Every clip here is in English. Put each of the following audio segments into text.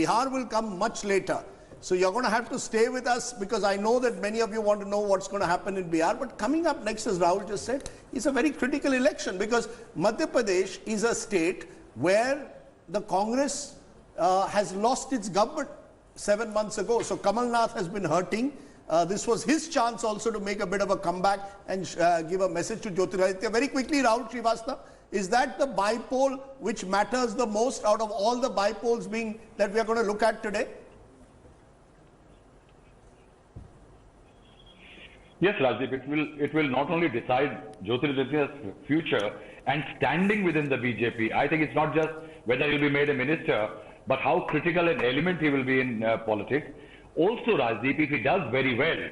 Bihar will come much later. So you're going to have to stay with us because I know that many of you want to know what's going to happen in Bihar. But coming up next, as Rahul just said, is a very critical election because Madhya Pradesh is a state where the Congress has lost its government 7 months ago. So Kamal Nath has been hurting. This was his chance also to make a bit of a comeback and give a message to Jyotiraditya. Very quickly, Rahul Srivastava, is that the bypoll which matters the most out of all the bypolls that we are going to look at today? Yes, Rajdeep, it will not only decide Jyotiraditya's future and standing within the BJP. I think it's not just whether he'll be made a minister, but how critical an element he will be in politics. Also, Rajdeep, if he does very well,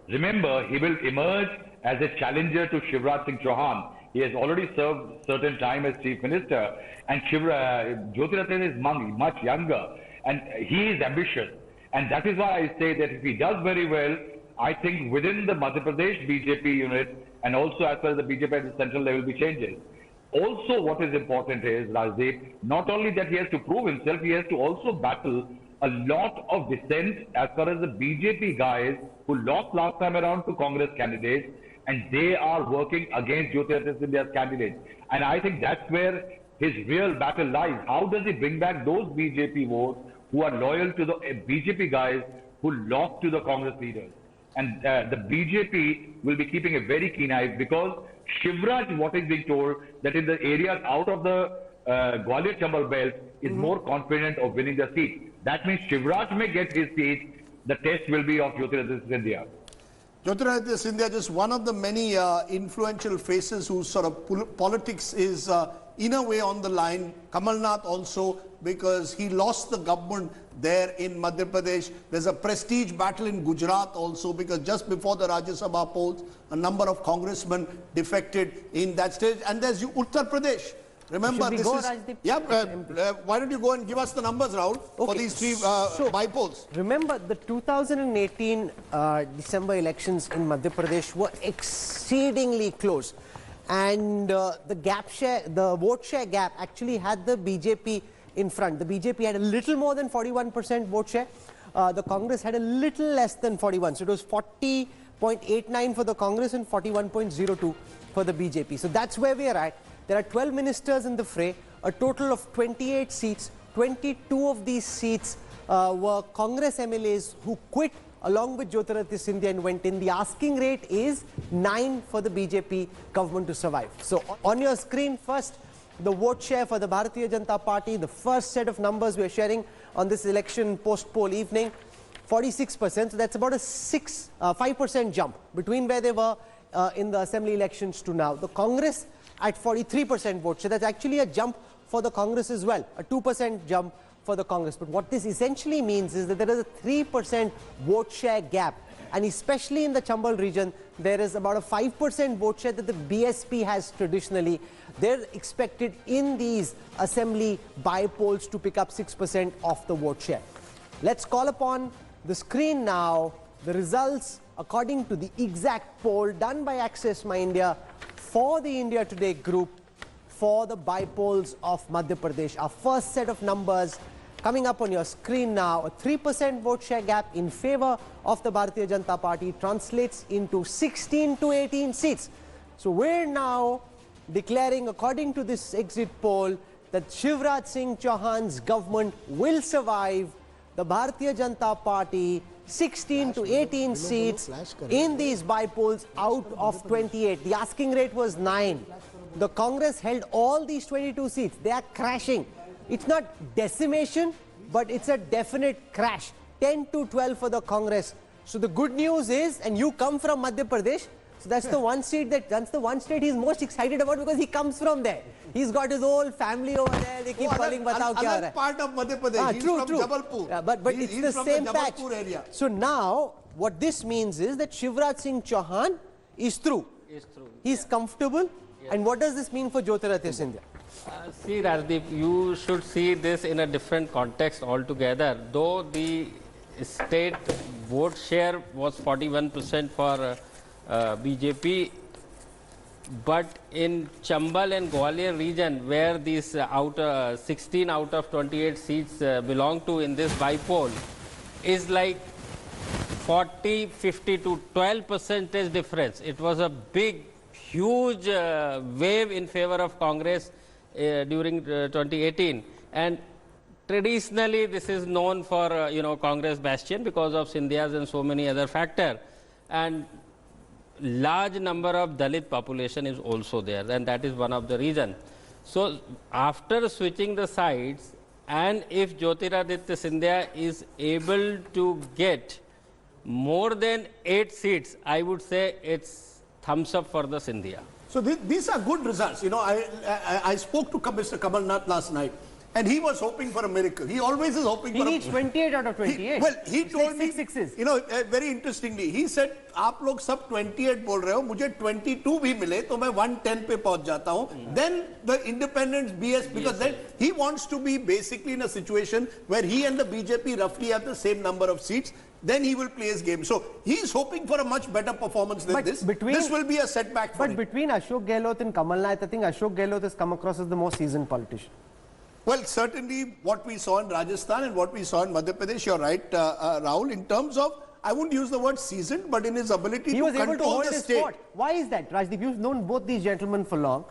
remember, he will emerge as a challenger to Shivraj Singh Chauhan. He has already served certain time as Chief Minister, and Jyotiraditya is much younger, and he is ambitious. And that is why I say that if he does very well, I think within the Madhya Pradesh BJP unit, and also as far as the BJP at the central level, will be changes. Also, what is important is, Rajdeep, not only that he has to prove himself, he has to also battle a lot of dissent as far as the BJP guys who lost last time around to Congress candidates, and they are working against Jyotiraditya Scindia's candidate. And I think that's where his real battle lies. How does he bring back those BJP votes who are loyal to the BJP guys who lost to the Congress leaders? And the BJP will be keeping a very keen eye because Shivraj, what is being told, that in the areas out of the Gwalior-Chambal belt is more confident of winning the seat. That means Shivraj may get his seat. The test will be of Jyotiraditya Scindia. Jyotiraditya Scindia, just one of the many influential faces whose sort of politics is in a way on the line. Kamal Nath also, because he lost the government there in Madhya Pradesh. There's a prestige battle in Gujarat also because just before the Rajya Sabha polls, a number of congressmen defected in that state. And there's Uttar Pradesh. Remember, this is... Yeah, why don't you go and give us the numbers, Rahul, for these three bypolls. Remember, the 2018 December elections in Madhya Pradesh were exceedingly close. And the vote share gap actually had the BJP in front. The BJP had a little more than 41% vote share. The Congress had a little less than 41. So it was 40.89 for the Congress and 41.02 for the BJP. So that's where we are at. There are 12 ministers in the fray, a total of 28 seats. 22 of these seats were Congress MLAs who quit along with Jyotiraditya Scindia and went in. The asking rate is 9 for the BJP government to survive. So on your screen first, the vote share for the Bharatiya Janata Party, the first set of numbers we are sharing on this election post-poll evening, 46%. So that's about a 5% jump between where they were in the assembly elections to now. The Congress at 43% vote share. That's actually a jump for the Congress as well, a 2% jump for the Congress. But what this essentially means is that there is a 3% vote share gap. And especially in the Chambal region, there is about a 5% vote share that the BSP has traditionally. They're expected in these assembly bypolls to pick up 6% of the vote share. Let's call upon the screen now the results according to the exact poll done by Access My India for the India Today group for the bypolls of Madhya Pradesh. Our first set of numbers coming up on your screen now. A 3% vote share gap in favor of the Bharatiya Janata Party translates into 16 to 18 seats. So we're now declaring, according to this exit poll, that Shivraj Singh Chauhan's government will survive. The Bharatiya Janata Party 16 to 18 seats in these bypolls out of 28. The asking rate was 9. The Congress held all these 22 seats. They are crashing. It's not decimation, but it's a definite crash. 10 to 12 for the Congress. So the good news is, and you come from Madhya Pradesh, so that's the one state he's most excited about because he comes from there. He's got his whole family over there. They keep calling Batao kya ho raha hai. Part of Madhya Pradesh. He's from Jabalpur. Yeah, but it's the same patch. Area. So now what this means is that Shivraj Singh Chauhan is through. He's comfortable. Yes. And what does this mean for Jyotiraditya Scindia? See, Rajdeep, you should see this in a different context altogether. Though the state vote share was 41% for BJP, But in Chambal and Gwalior region, where these 16 out of 28 seats belong to in this bypoll, is like 40, 50 to 12% difference. It was a big, huge wave in favor of Congress during 2018. And traditionally, this is known for, Congress bastion because of Scindias and so many other factors. And large number of Dalit population is also there, and that is one of the reasons. So, after switching the sides, and if Jyotiraditya Scindia is able to get more than 8 seats, I would say it's thumbs up for the Scindia. So these are good results. I spoke to Mr. Kamal Nath last night, and he was hoping for a miracle. He always is hoping for a miracle. He needs 28 out of 28. He told me, six sixes. Very interestingly, he said, "आप लोग सब 28 बोल रहे हो, मुझे 22 भी मिले, तो मैं 110 पे पहुंच जाता हूं." Then the independents BS, because then he wants to be basically in a situation where he and the BJP roughly have the same number of seats. Then he will play his game. So he's hoping for a much better performance than this. This will be a setback for him. But between Ashok Gehlot and Kamal Nath, I think Ashok Gehlot has come across as the more seasoned politician. Well, certainly what we saw in Rajasthan and what we saw in Madhya Pradesh, you're right, Rahul, in terms of, I wouldn't use the word seasoned, but in his ability to control the state. Why is that, Rajdeep? You've known both these gentlemen for long.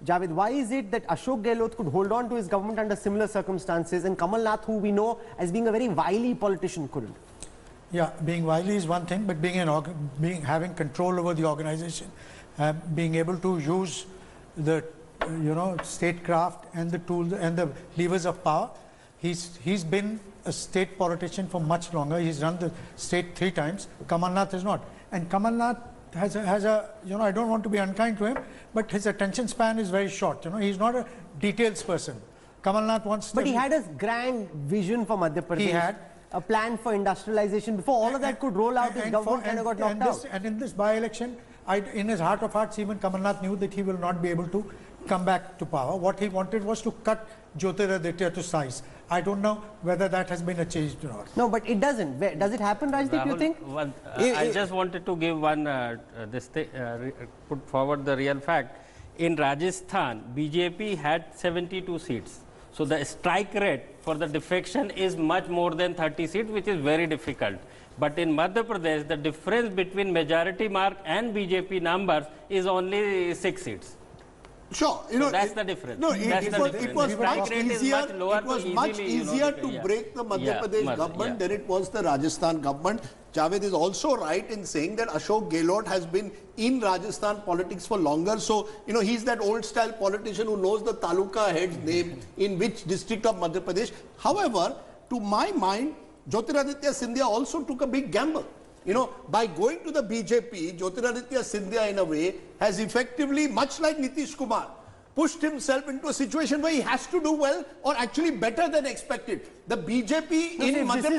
Javed, why is it that Ashok Gehlot could hold on to his government under similar circumstances and Kamal Nath, who we know as being a very wily politician, couldn't? Yeah, being wily is one thing, but having control over the organization, being able to use the statecraft and the tools and the levers of power. He's been a state politician for much longer. He's run the state 3 times. Kamal Nath is not. And Kamal Nath has a I don't want to be unkind to him, but his attention span is very short. He's not a details person. Kamal Nath wants. But he had a grand vision for Madhya Pradesh. He had a plan for industrialization. Before all of that could roll out, his government kind of got knocked out. And in this by-election, in his heart of hearts, even Kamal Nath knew that he will not be able to come back to power. What he wanted was to cut Jyotiraditya to size. I don't know whether that has been achieved or not. No, but it doesn't. Does it happen, Rajdeep, you think? I just wanted to give one, put forward the real fact. In Rajasthan, BJP had 72 seats. So the strike rate for the defection is much more than 30 seats, which is very difficult. But in Madhya Pradesh, the difference between majority mark and BJP numbers is only 6 seats. Sure, so that's the difference. No, it was much easier. It was much easier to break the Madhya Pradesh government than it was the Rajasthan government. Javed is also right in saying that Ashok Gehlot has been in Rajasthan politics for longer. So, he's that old style politician who knows the taluka head's name in which district of Madhya Pradesh. However, to my mind, Jyotiraditya Scindia also took a big gamble. By going to the BJP, Jyotiraditya Scindia in a way has effectively, much like Nitish Kumar, pushed himself into a situation where he has to do well or actually better than expected. The BJP in Madhya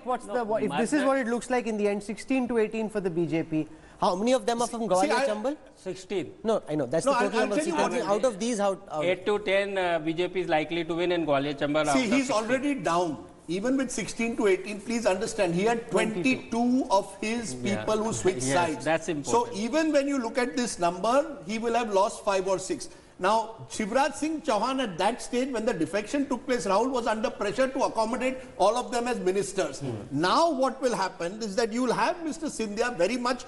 Pradesh... If this is what it looks like in the end, 16 to 18 for the BJP, how many of them are from Gwalior Chambal? 16. No, I know. That's the total number. Out of these, 8 to 10 BJP is likely to win in Gwalior Chambal. See, he's already down. Even with 16 to 18, please understand, he had 22 of his people who switched sides. That's important. So even when you look at this number, he will have lost 5 or 6. Now, Shivraj Singh Chauhan at that stage, when the defection took place, Rahul was under pressure to accommodate all of them as ministers. Now what will happen is that you will have Mr. Scindia very much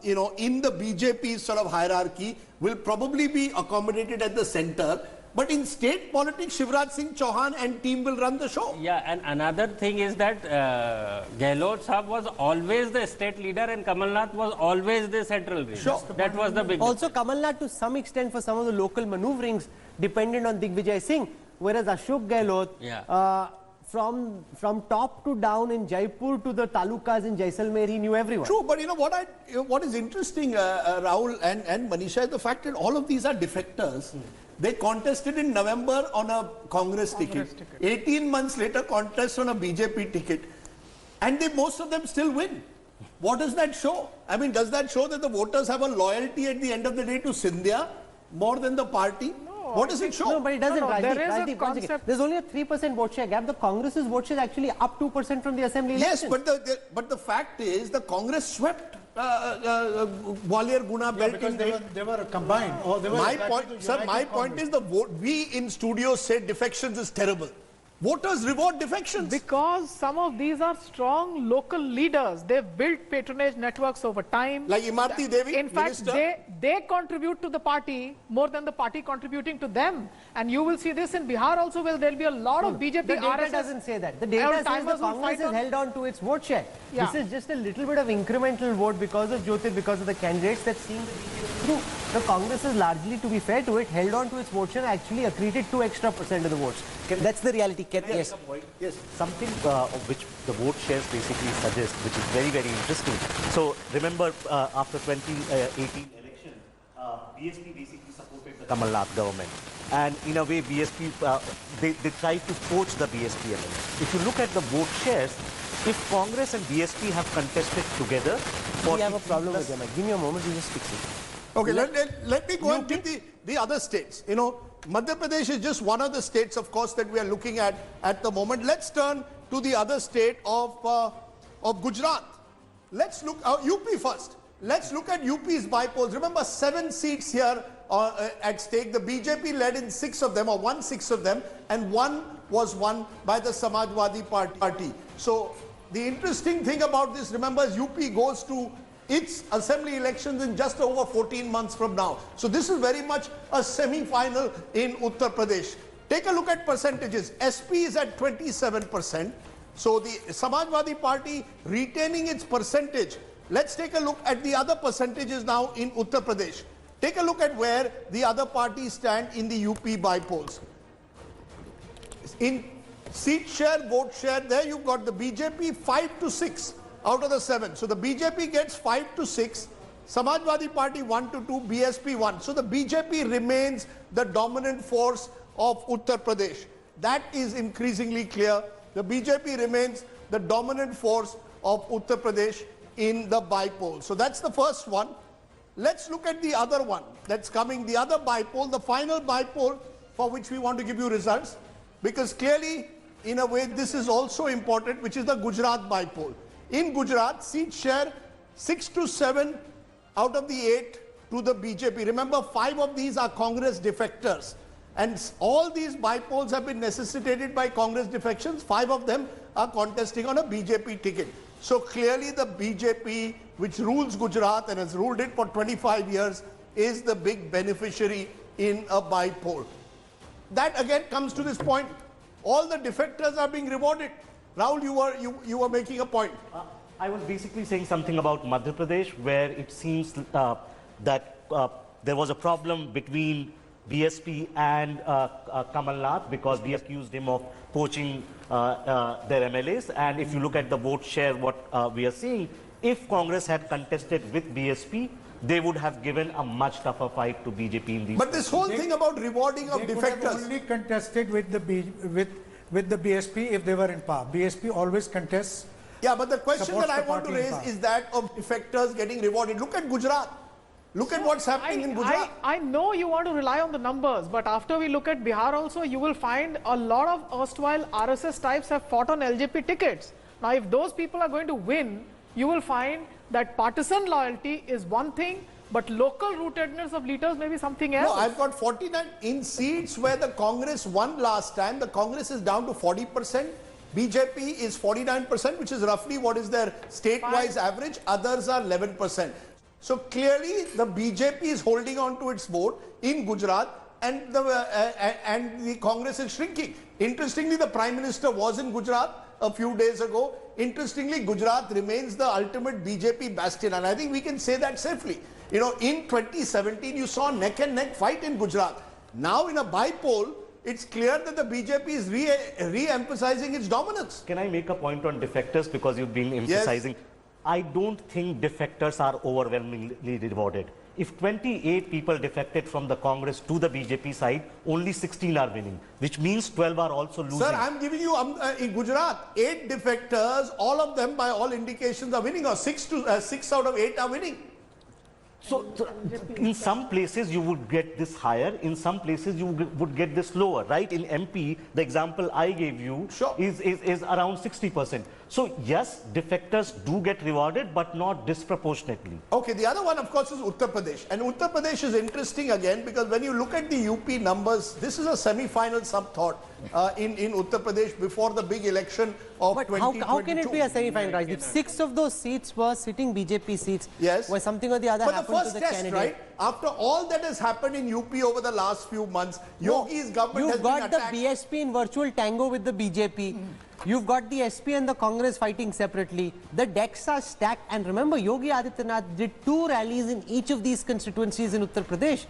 in the BJP sort of hierarchy, will probably be accommodated at the center. But in state politics, Shivraj Singh Chauhan and team will run the show. Yeah, and another thing is that Gehlot Sahab was always the state leader and Kamal Nath was always the central leader. Sure. That was the big Also, Kamal Nath to some extent for some of the local maneuverings depended on Digvijay Singh, whereas Ashok Gehlot, from top to down in Jaipur to the talukas in Jaisalmer, he knew everyone. True, but what is interesting, Rahul and Manisha, is the fact that all of these are defectors. They contested in November on a Congress ticket. 18 months later, contest on a BJP ticket. And most of them still win. What does that show? I mean, does that show that the voters have a loyalty at the end of the day to Scindia more than the party? What does it show? No, but it doesn't. Rajdeep, there's only a 3% vote share gap. The Congress's vote share is actually up 2% from the assembly election. Yes, but the fact is the Congress swept. Gwalior Guna belt because in they were combined. Or they were my attacking point, the sir, United my point Congress. is the vote. We in studio said defections is terrible. Voters reward defections. Because some of these are strong local leaders. They've built patronage networks over time. Like Imarti Devi, In fact, minister. they contribute to the party more than the party contributing to them. And you will see this in Bihar also, where there'll be a lot of BJP, The data RSS. doesn't say that. The data says the timers will Congress fight is on- held on to its vote share. Yeah. This is just a little bit of incremental vote because of Jyotir, because of the candidates that's seeing the BJP through. The Congress is largely, to be fair to it, held on to its vote share and actually accreted 2% extra of the votes. That's the reality. Yes. Yes, something which the vote shares basically suggest, which is very, very interesting. So remember, after 2018 election, BSP basically supported the Kamal Nath government. And in a way, BSP, they tried to poach the BSP element. If you look at the vote shares, if Congress and BSP have contested together, We have a problem with them. Give me a moment, we'll just fix it. Okay, let me go and give the other states. You know, Madhya Pradesh is just one of the states, of course, that we are looking at the moment. Let's turn to the other state of Gujarat. Let's look UP first. Let's look at UP's bypolls. Remember, 7 seats here at stake. The BJP led in 6 of them, or won 6 of them, and 1 was won by the Samajwadi Party. So the interesting thing about this, remember, is UP goes to its assembly elections in just over 14 months from now. So this is very much a semi-final in Uttar Pradesh. Take a look at percentages. SP is at 27%. So the Samajwadi Party retaining its percentage. Let's take a look at the other percentages now in Uttar Pradesh. Take a look at where the other parties stand in the UP bypolls. In seat share, vote share, there you've got the BJP 5 to 6 out of the 7. So the BJP gets 5 to 6, Samajwadi Party 1 to 2, BSP 1. So the BJP remains the dominant force of Uttar Pradesh. That is increasingly clear. The BJP remains the dominant force of Uttar Pradesh in the bypoll. So that's the first one. Let's look at the other one that's coming, the other bypoll, the final bypoll for which we want to give you results, because clearly, in a way, this is also important, which is the Gujarat bypoll. In Gujarat, seat share 6 to 7 out of the 8 to the BJP. Remember, 5 of these are Congress defectors. And all these bypolls have been necessitated by Congress defections. 5 of them are contesting on a BJP ticket. So clearly the BJP, which rules Gujarat and has ruled it for 25 years, is the big beneficiary in a bypoll. That again comes to this point. All the defectors are being rewarded. Rahul, you were making a point. I was basically saying something about Madhya Pradesh, where it seems that there was a problem between BSP and Kamal Nath, because we accused him of poaching their MLAs. And if you look at the vote share, what we are seeing, if Congress had contested with BSP, they would have given a much tougher fight to BJP in these. But this whole thing about rewarding of They could have defectors. only contested with the BSP if they were in power. BSP always contests. Yeah, but the question Supports that I the want to party in raise power. is that of defectors getting rewarded. Look at Gujarat. Look at what's happening in Gujarat. I know you want to rely on the numbers, but after we look at Bihar also, you will find a lot of erstwhile RSS types have fought on LJP tickets. Now, if those people are going to win, you will find that partisan loyalty is one thing, but local rootedness of leaders may be something else. No, I've got 49 in seats where the Congress won last time. The Congress is down to 40%. BJP is 49%, which is roughly what is their state-wise average. Others are 11%. So clearly, the BJP is holding on to its vote in Gujarat, and the Congress is shrinking. Interestingly, the Prime Minister was in Gujarat a few days ago. Interestingly, Gujarat remains the ultimate BJP bastion, and I think we can say that safely. You know, in 2017, you saw neck and neck fight in Gujarat. Now, in a bypoll, it's clear that the BJP is re-emphasizing its dominance. Can I make a point on defectors, because you've been emphasizing? Yes. I don't think defectors are overwhelmingly rewarded. If 28 people defected from the Congress to the BJP side, only 16 are winning, which means 12 are also losing. Sir, I'm giving you, in Gujarat, 8 defectors, all of them by all indications are winning, or 6 out of 8 are winning. So in some places you would get this higher, in some places you would get this lower, right? In MP, the example I gave you is around 60%. So yes, defectors do get rewarded, but not disproportionately. Okay, the other one, of course, is Uttar Pradesh. And Uttar Pradesh is interesting again because when you look at the UP numbers, this is a semi-final sub-thought in Uttar Pradesh before the big election of 2022. How can it be a semi-final, Raj? If 6 of those seats were sitting BJP seats, yes, where something or the other happened first to the test, candidate. right? After all that has happened in UP over the last few months, Yogi's government has been attacked. You've got the BSP in virtual tango with the BJP. You've got the SP and the Congress fighting separately. The decks are stacked. And remember, Yogi Adityanath did 2 rallies in each of these constituencies in Uttar Pradesh.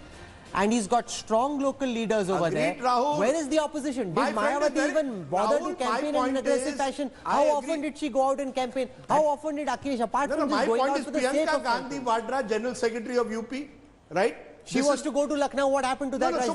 And he's got strong local leaders over there. Rahul. Where is the opposition? Did Mayawati even bother to campaign in an aggressive fashion? How often did she go out and campaign? How often did Akhilesh, apart from just going out for the sake of Gandhi Vadra, General Secretary of UP, right? She was to go to Lucknow. What happened to that? So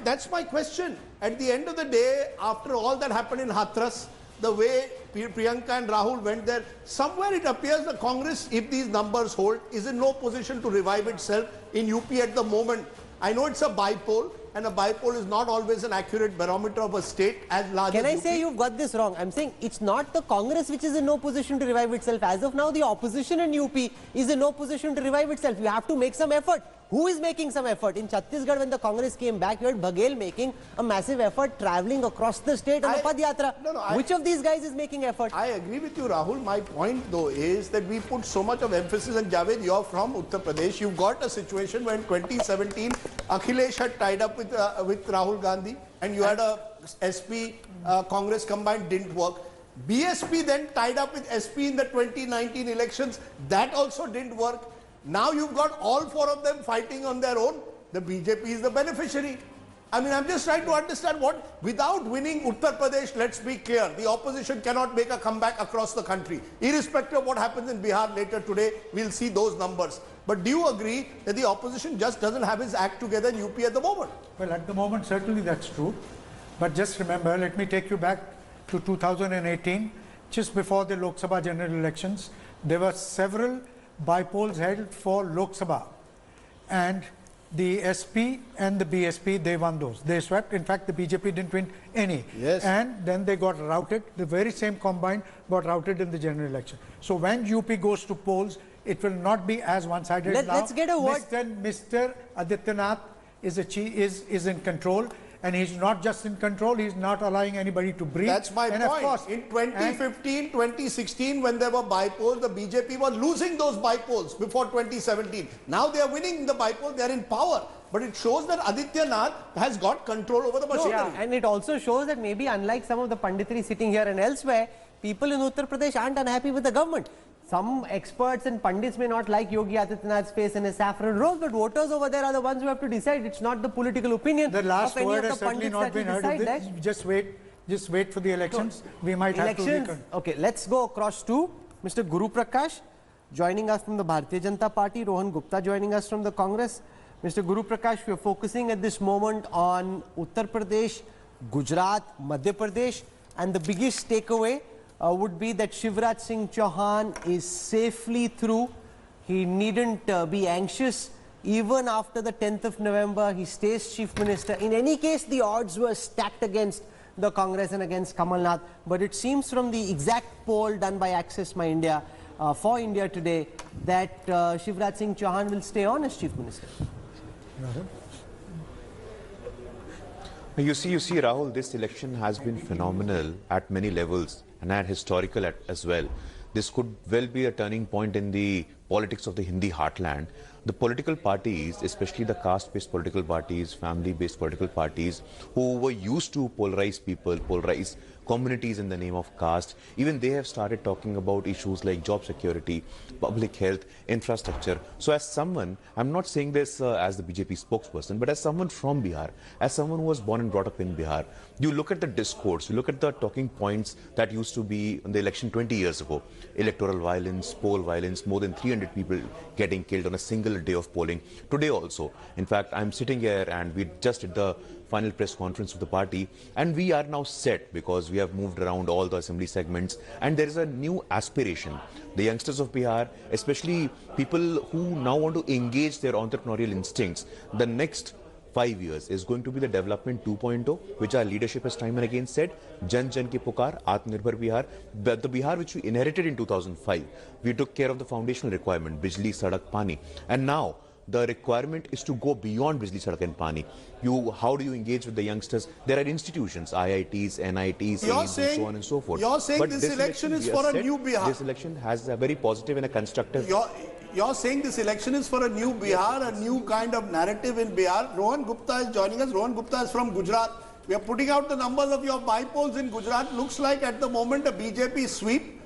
that's my question. At the end of the day, after all that happened in Hathras, the way Priyanka and Rahul went there, somewhere it appears the Congress, if these numbers hold, is in no position to revive itself in UP at the moment. I know it's a bypoll, and a bypoll is not always an accurate barometer of a state as large as UP. Can I say you've got this wrong? I'm saying it's not the Congress which is in no position to revive itself. As of now, the opposition in UP is in no position to revive itself. You have to make some effort. Who is making some effort? In Chhattisgarh, when the Congress came back, you had Baghel making a massive effort travelling across the state on a Padyatra. Which of these guys is making effort? I agree with you, Rahul. My point, though, is that we put so much of emphasis, and Javed, you're from Uttar Pradesh. You've got a situation where in 2017, Akhilesh had tied up with Rahul Gandhi, and you had a SP Congress combined, didn't work. BSP then tied up with SP in the 2019 elections. That also didn't work. Now you've got all 4 of them fighting on their own. The BJP is the beneficiary. I mean, I'm just trying to understand without winning Uttar Pradesh, let's be clear, the opposition cannot make a comeback across the country. Irrespective of what happens in Bihar later today, we'll see those numbers. But do you agree that the opposition just doesn't have its act together in UP at the moment? Well, at the moment, certainly that's true. But just remember, let me take you back to 2018, just before the Lok Sabha general elections. There were several bypolls held for Lok Sabha, and the SP and the BSP, they won those. They swept. In fact, the BJP didn't win any. Yes. And then they got routed. The very same combine got routed in the general election. So when UP goes to polls, it will not be as one-sided. Let's get a word. Mr. Adityanath is in control. And he's not just in control, he's not allowing anybody to breathe. That's my and point. Of course, in 2015, 2016, when there were bypolls, the BJP was losing those bypolls before 2017. Now they are winning the bypolls, they are in power. But it shows that Adityanath has got control over the machinery. And it also shows that maybe unlike some of the panditri sitting here and elsewhere, people in Uttar Pradesh aren't unhappy with the government. Some experts and pundits may not like Yogi Adityanath's face in his saffron rose, but voters over there are the ones who have to decide. It's not the political opinion the last of any word of the has certainly pundits not that been heard of this. Just wait for the elections. We might have to Okay, let's go across to Mr. Guru Prakash, joining us from the Bharatiya Janata Party, Rohan Gupta joining us from the Congress. Mr. Guru Prakash, we are focusing at this moment on Uttar Pradesh, Gujarat, Madhya Pradesh, and the biggest takeaway would be that Shivraj Singh Chauhan is safely through. He needn't be anxious. Even after the 10th of November, he stays Chief Minister. In any case, the odds were stacked against the Congress and against Kamal Nath. But it seems from the exact poll done by Access My India for India Today that Shivraj Singh Chauhan will stay on as Chief Minister. You see, Rahul, this election has been phenomenal at many levels and at historical as well. This could well be a turning point in the politics of the Hindi heartland. The political parties, especially the caste-based political parties, family-based political parties, who were used to polarize people, polarize communities in the name of caste, even they have started talking about issues like job security, public health, infrastructure. So as someone, I'm not saying this as the BJP spokesperson, but as someone from Bihar, as someone who was born and brought up in Bihar, you look at the discourse, you look at the talking points that used to be in the election 20 years ago. Electoral violence, poll violence, more than 300 300 people getting killed on a single day of polling. Today also, in fact, I'm sitting here and we just did the final press conference of the party, and we are now set because we have moved around all the assembly segments, and there is a new aspiration. The youngsters of Bihar, especially people who now want to engage their entrepreneurial instincts, the next 5 years is going to be the development 2.0, which our leadership has time and again said, Jan Jan Ki Pukar, Atmanirbhar Bihar. The Bihar which we inherited in 2005, we took care of the foundational requirement, Bijli, Sadak, Pani. And now, the requirement is to go beyond Bijli, Sadak and Pani. How do you engage with the youngsters? There are institutions, IITs, NITs, and so on and so forth. You're saying but this election is for a new Bihar. This election has a very positive and a constructive... You're saying this election is for a new Bihar, a new kind of narrative in Bihar. Rohan Gupta is joining us. Rohan Gupta is from Gujarat. We are putting out the numbers of your bypolls in Gujarat. Looks like at the moment a BJP sweep.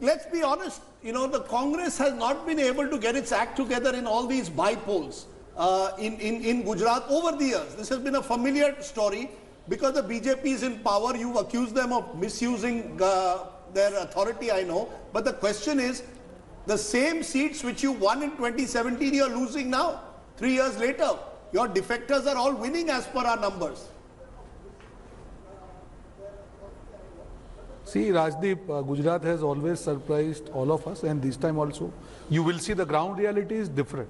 Let's be honest, the Congress has not been able to get its act together in all these bypolls in Gujarat over the years. This has been a familiar story because the BJP is in power. You've accused them of misusing their authority, I know. But the question is, the same seats which you won in 2017, you're losing now, 3 years later. Your defectors are all winning as per our numbers. See, Rajdeep, Gujarat has always surprised all of us, and this time also. You will see the ground reality is different.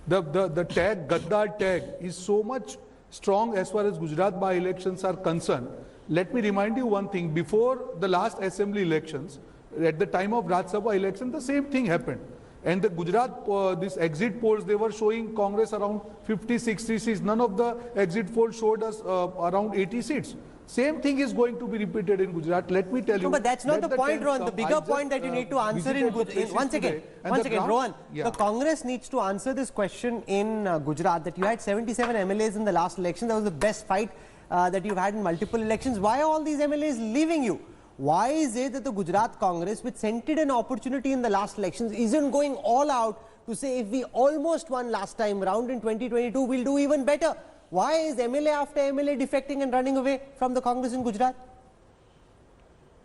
The tag, Gaddar tag, is so much strong as far as Gujarat by-elections are concerned. Let me remind you one thing. Before the last assembly elections, at the time of Rajya Sabha election, the same thing happened. And the Gujarat, these exit polls, they were showing Congress around 50, 60 seats. None of the exit polls showed us around 80 seats. Same thing is going to be repeated in Gujarat. Let me tell you. No, but that's not the point, Rohan. The bigger point that you need to answer in Gujarat. Once again, Rohan, the Congress needs to answer this question in Gujarat, that you had 77 MLAs in the last election. That was the best fight that you've had in multiple elections. Why are all these MLAs leaving you? Why is it that the Gujarat Congress, which scented an opportunity in the last elections, isn't going all out to say if we almost won last time round in 2022, we'll do even better? Why is MLA after MLA defecting and running away from the Congress in Gujarat?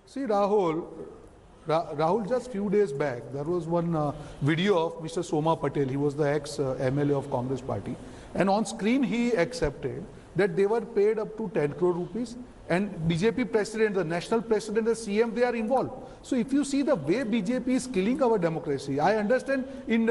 See, Rahul, just few days back, there was one video of Mr. Soma Patel. He was the ex-MLA of Congress party. And on screen, he accepted that they were paid up to 10 crore rupees. And BJP president, the national president, the CM, they are involved. So if you see the way BJP is killing our democracy, I understand in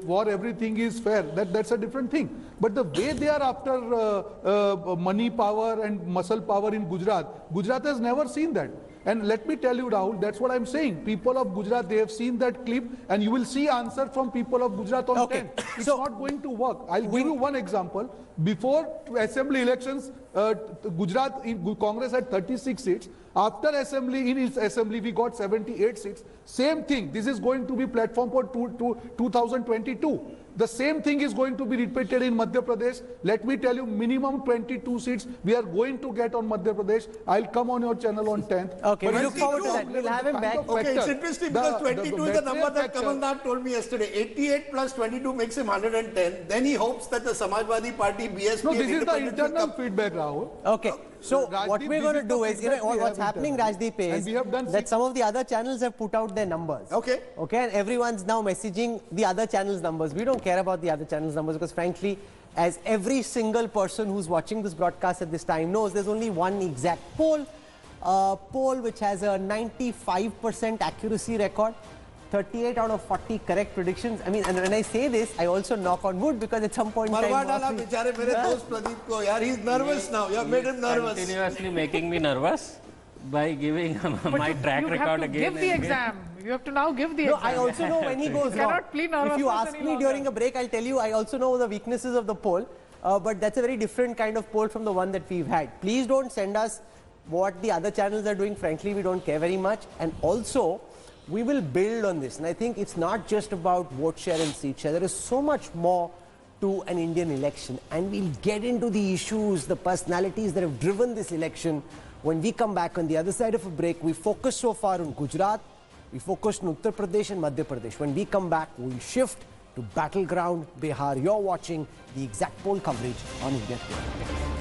war everything is fair, that's a different thing. But the way they are after money power and muscle power in Gujarat, Gujarat has never seen that. And let me tell you, Rahul, that's what I'm saying. People of Gujarat, they have seen that clip, and you will see answer from people of Gujarat on 10. It's not going to work. I'll give you one example. Before assembly elections, Gujarat Congress had 36 seats. After assembly, in its assembly, we got 78 seats. Same thing. This is going to be platform for 2022. The same thing is going to be repeated in Madhya Pradesh. Let me tell you, minimum 22 seats we are going to get on Madhya Pradesh. I'll come on your channel on 10th. Okay, we look forward to that. We'll have him back. Okay, it's interesting because 22 is the number that Kamal Nath told me yesterday. 88 plus 22 makes him 110. Then he hopes that the Samajwadi Party, BSP... No, this is the internal feedback, Rahul. Okay. So what we're going to do is, what's happening, Rajdeep, is that some of the other channels have put out their numbers. Okay. Okay, and everyone's now messaging the other channels' numbers. We don't care about the other channels' numbers because, frankly, as every single person who's watching this broadcast at this time knows, there's only one exact poll. Which has a 95% accuracy record. 38 out of 40 correct predictions. I mean, and when I say this, I also knock on wood because at some point in time... He's nervous now. You have made him nervous. Continuously making me nervous by giving my track record again. You have to give the exam. You have to now give the exam. I also know when he goes wrong. If you ask me during a break, I'll tell you, I also know the weaknesses of the poll. But that's a very different kind of poll from the one that we've had. Please don't send us what the other channels are doing. Frankly, we don't care very much. And also, we will build on this, and I think it's not just about vote share and seat share. There is so much more to an Indian election, and we'll get into the issues, the personalities that have driven this election when we come back on the other side of a break. We focus so far on Gujarat, we focused on Uttar Pradesh and Madhya Pradesh. When we come back, we'll shift to battleground Bihar. You're watching the exact poll coverage on India Today.